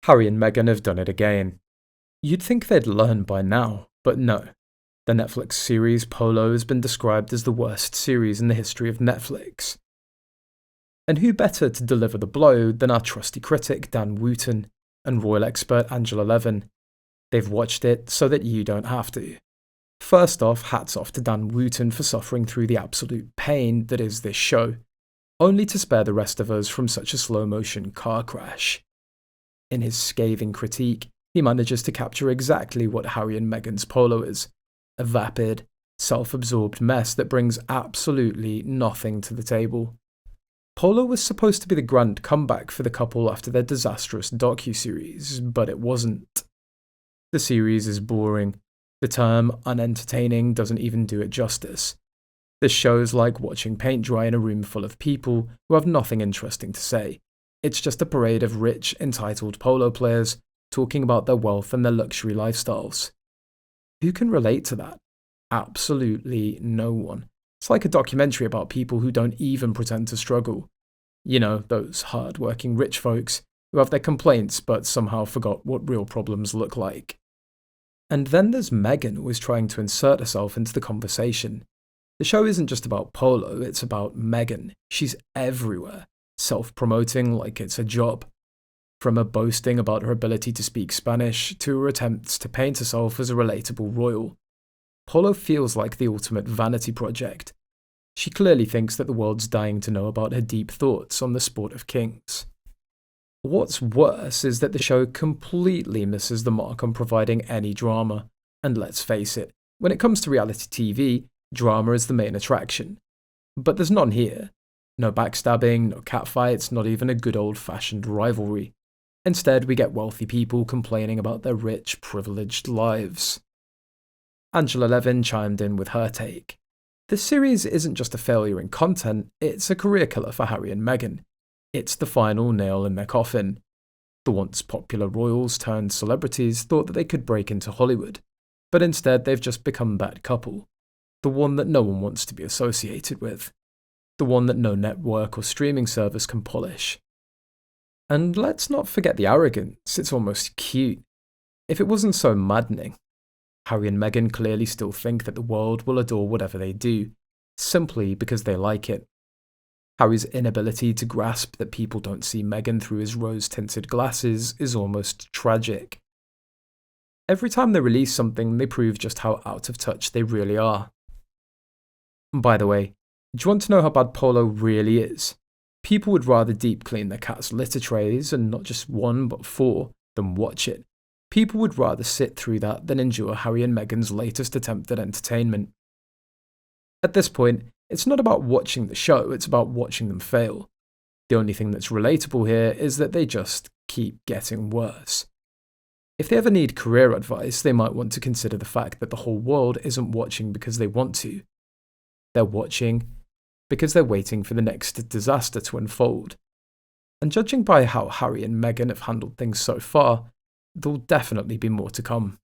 Harry and Meghan have done it again. You'd think they'd learn by now, but no. The Netflix series Polo has been described as the worst series in the history of Netflix. And who better to deliver the blow than our trusty critic Dan Wootton and royal expert Angela Levin? They've watched it so that you don't have to. First off, hats off to Dan Wootton for suffering through the absolute pain that is this show, only to spare the rest of us from such a slow-motion car crash. In his scathing critique, he manages to capture exactly what Harry and Meghan's Polo is, a vapid, self-absorbed mess that brings absolutely nothing to the table. Polo was supposed to be the grand comeback for the couple after their disastrous docu-series, but it wasn't. The series is boring. The term unentertaining doesn't even do it justice. This show's like watching paint dry in a room full of people who have nothing interesting to say. It's just a parade of rich, entitled polo players talking about their wealth and their luxury lifestyles. Who can relate to that? Absolutely no one. It's like a documentary about people who don't even pretend to struggle. You know, those hard-working rich folks who have their complaints but somehow forgot what real problems look like. And then there's Meghan, who is trying to insert herself into the conversation. The show isn't just about Polo, it's about Meghan. She's everywhere, self-promoting like it's a job. From her boasting about her ability to speak Spanish to her attempts to paint herself as a relatable royal. Polo feels like the ultimate vanity project. She clearly thinks that the world's dying to know about her deep thoughts on the sport of kings. What's worse is that the show completely misses the mark on providing any drama. And let's face it, when it comes to reality TV, drama is the main attraction. But there's none here. No backstabbing, no catfights, not even a good old-fashioned rivalry. Instead, we get wealthy people complaining about their rich, privileged lives. Angela Levin chimed in with her take. This series isn't just a failure in content, it's a career killer for Harry and Meghan. It's the final nail in their coffin. The once popular royals turned celebrities thought that they could break into Hollywood, but instead they've just become that couple. The one that no one wants to be associated with. The one that no network or streaming service can polish. And let's not forget the arrogance, it's almost cute. If it wasn't so maddening. Harry and Meghan clearly still think that the world will adore whatever they do, simply because they like it. Harry's inability to grasp that people don't see Meghan through his rose-tinted glasses is almost tragic. Every time they release something, they prove just how out of touch they really are. By the way, do you want to know how bad Polo really is? People would rather deep clean their cat's litter trays, and not just 1 but 4, than watch it. People would rather sit through that than endure Harry and Meghan's latest attempt at entertainment. At this point, it's not about watching the show, it's about watching them fail. The only thing that's relatable here is that they just keep getting worse. If they ever need career advice, they might want to consider the fact that the whole world isn't watching because they want to. They're watching because they're waiting for the next disaster to unfold. And judging by how Harry and Meghan have handled things so far, there'll definitely be more to come.